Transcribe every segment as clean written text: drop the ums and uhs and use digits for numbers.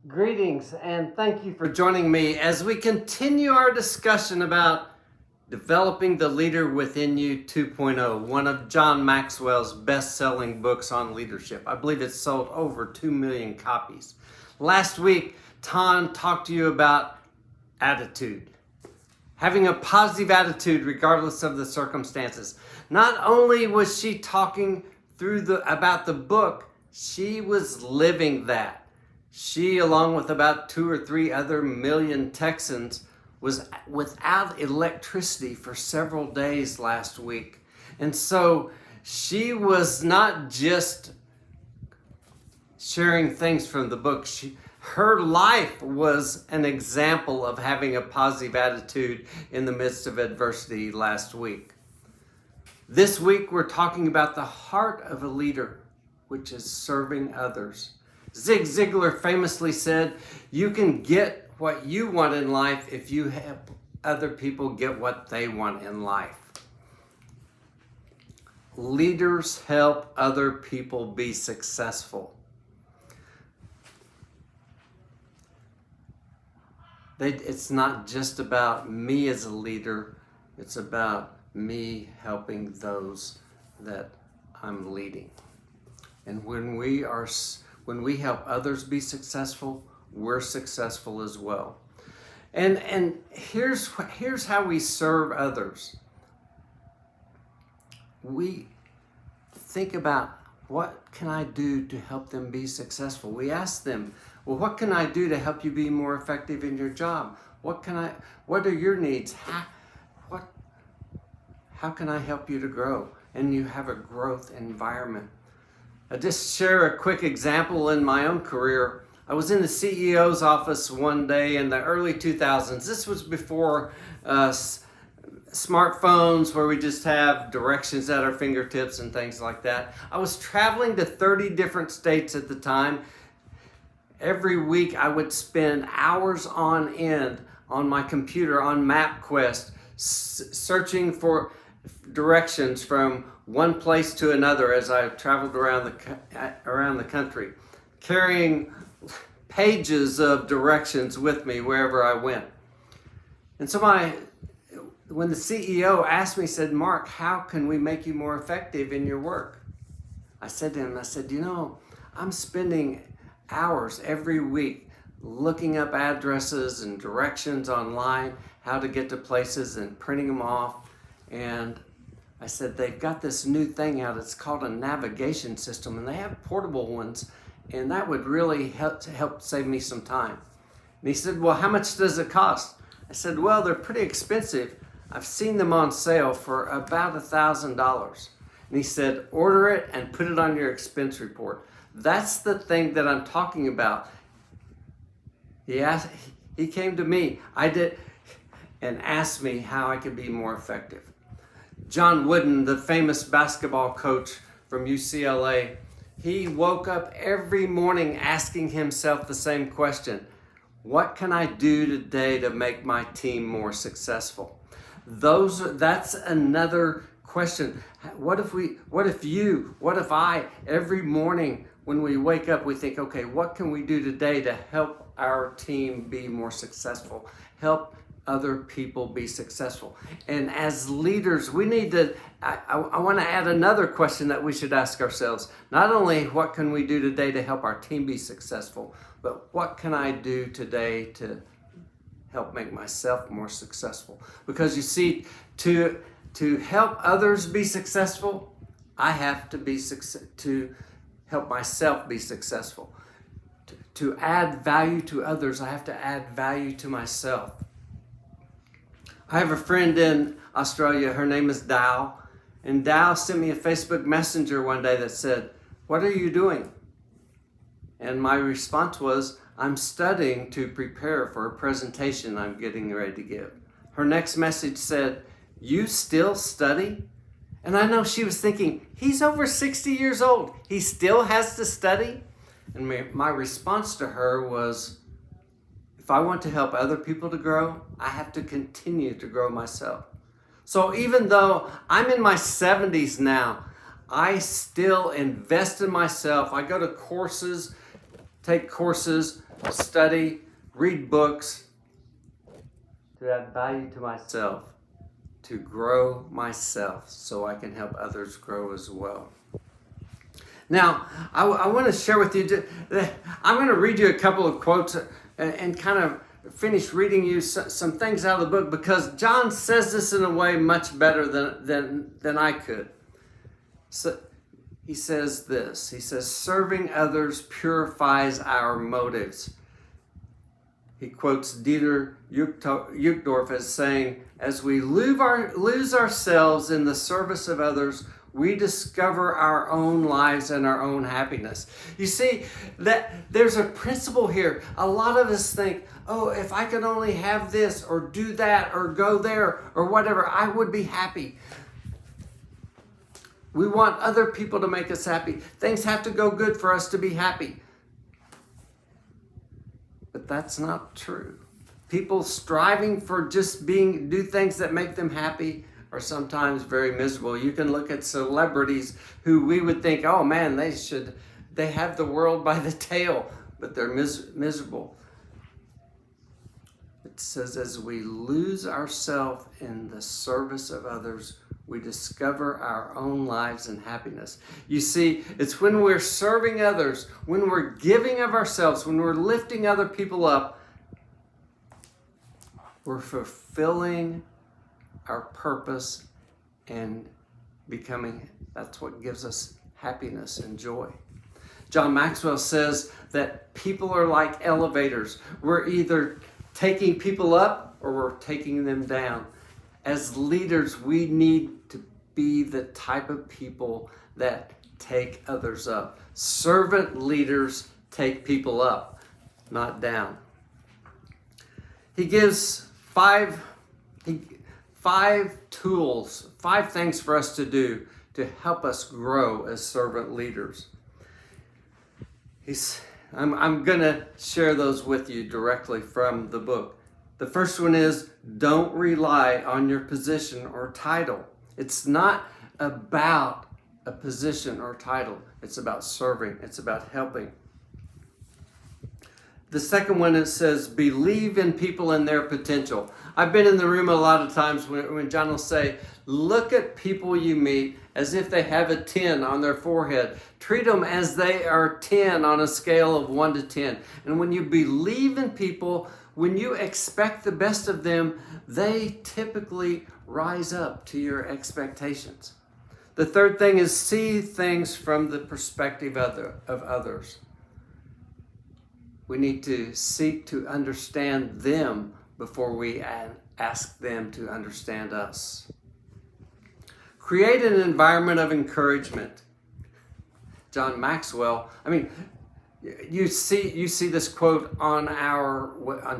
Greetings and thank you for joining me as we continue our discussion about Developing the Leader Within You 2.0, one of John Maxwell's best-selling books on leadership. I believe it's sold over 2 million copies. Last week, Ton talked to you about attitude. Having a positive attitude regardless of the circumstances. Not only was she talking about the book, she was living that. She, along with about 2 or 3 other million Texans, was without electricity for several days last week. And so she was not just sharing things from the book. Her life was an example of having a positive attitude in the midst of adversity last week. This week we're talking about the heart of a leader, which is serving others. Zig Ziglar famously said, "You can get what you want in life if you help other people get what they want in life." Leaders help other people be successful. It's not just about me as a leader, it's about me helping those that I'm leading. And when we help others be successful, we're successful as well. And here's how we serve others. We think about, what can I do to help them be successful? We ask them, well, what can I do to help you be more effective in your job? What are your needs? How can I help you to grow? And you have a growth environment. I'll just share a quick example in my own career. I was in the CEO's office one day in the early 2000s. This was before smartphones where we just have directions at our fingertips and things like that. I was traveling to 30 different states at the time. Every week I would spend hours on end on my computer on MapQuest searching for directions from one place to another as I traveled around the country, carrying pages of directions with me wherever I went. And so when the CEO asked me, said, "Mark, how can we make you more effective in your work?" I said to him, I'm spending hours every week looking up addresses and directions online, how to get to places and printing them off. And I said, they've got this new thing out. It's called a navigation system, and they have portable ones, and that would really help save me some time. And he said, well, how much does it cost? I said, well, they're pretty expensive. I've seen them on sale for about $1,000. And he said, order it and put it on your expense report. That's the thing that I'm talking about. He came to me, and asked me how I could be more effective. John Wooden, the famous basketball coach from UCLA, he woke up every morning asking himself the same question: what can I do today to make my team more successful? That's another question. What if I, every morning when we wake up, we think, okay, what can we do today to help our team be more successful? Help other people be successful. And as leaders, we need to, I want to add another question that we should ask ourselves. Not only what can we do today to help our team be successful, but what can I do today to help make myself more successful? Because you see, to help others be successful, I have to help myself be successful. To add value to others, I have to add value to myself. I have a friend in Australia, her name is Dow, and Dow sent me a Facebook Messenger one day that said, "What are you doing?" And my response was, "I'm studying to prepare for a presentation I'm getting ready to give." Her next message said, "You still study?" And I know she was thinking, he's over 60 years old. He still has to study? And my response to her was, if I want to help other people to grow, I have to continue to grow myself. So even though I'm in my 70s now, I still invest in myself. I go to courses, take courses study, read books, to add value to myself, to grow myself so I can help others grow as well. Now, I want to share with you, I'm going to read you a couple of quotes and kind of finish reading you some things out of the book, because John says this in a way much better than I could. So he says this, he says, serving others purifies our motives. He quotes Dieter Uchtdorf as saying, as we lose ourselves in the service of others, we discover our own lives and our own happiness. You see, that there's a principle here. A lot of us think, oh, if I could only have this or do that or go there or whatever, I would be happy. We want other people to make us happy. Things have to go good for us to be happy. But that's not true. People striving for just do things that make them happy are sometimes very miserable. You can look at celebrities who we would think, oh man, they have the world by the tail, but they're miserable. It says, as we lose ourselves in the service of others, we discover our own lives and happiness. You see, it's when we're serving others, when we're giving of ourselves, when we're lifting other people up, we're fulfilling our purpose and that's what gives us happiness and joy. John Maxwell says that people are like elevators. We're either taking people up or we're taking them down. As leaders, we need to be the type of people that take others up. Servant leaders take people up, not down. He gives five tools, 5 things for us to do to help us grow as servant leaders. I'm going to share those with you directly from the book. The first one is, don't rely on your position or title. It's not about a position or title. It's about serving. It's about helping. The second one, it says, believe in people and their potential. I've been in the room a lot of times when John will say, look at people you meet as if they have a 10 on their forehead. Treat them as they are 10 on a scale of 1 to 10. And when you believe in people, when you expect the best of them, they typically rise up to your expectations. The third thing is see things from the perspective of others. We need to seek to understand them before we ask them to understand us. Create an environment of encouragement. John Maxwell, you see this quote on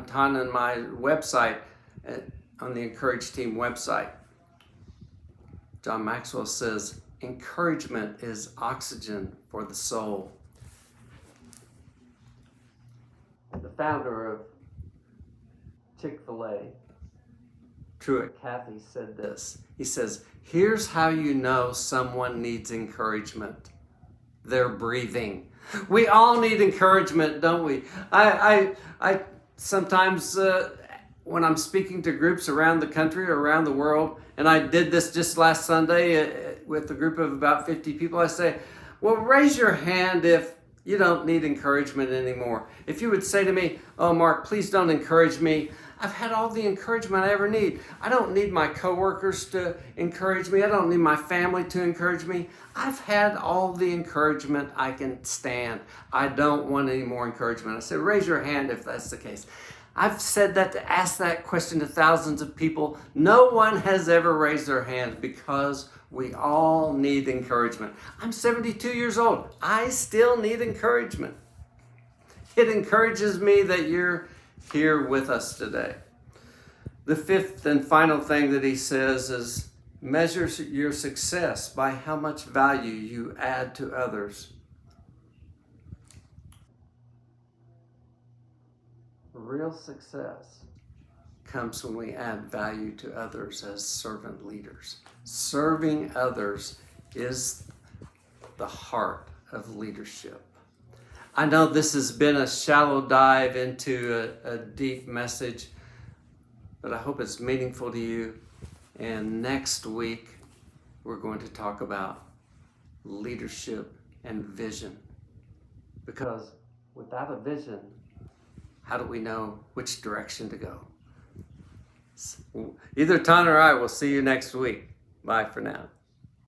Ton and my website, on the Encourage Team website. John Maxwell says, encouragement is oxygen for the soul. The founder of Chick-fil-A, Truett Cathy, said this. He says, here's how you know someone needs encouragement. They're breathing. We all need encouragement, don't we? I sometimes, when I'm speaking to groups around the country or around the world, and I did this just last Sunday with a group of about 50 people, I say, well, raise your hand if you don't need encouragement anymore. If you would say to me, oh, Mark, please don't encourage me. I've had all the encouragement I ever need. I don't need my coworkers to encourage me. I don't need my family to encourage me. I've had all the encouragement I can stand. I don't want any more encouragement. I said, raise your hand if that's the case. I've said that to ask that question to thousands of people. No one has ever raised their hand because we all need encouragement. I'm 72 years old. I still need encouragement. It encourages me that you're here with us today. The fifth and final thing that he says is measure your success by how much value you add to others. Real success comes when we add value to others as servant leaders. Serving others is the heart of leadership. I know this has been a shallow dive into a deep message, but I hope it's meaningful to you. And next week, we're going to talk about leadership and vision. Because without a vision, how do we know which direction to go? Either Ton or I will see you next week. Bye for now.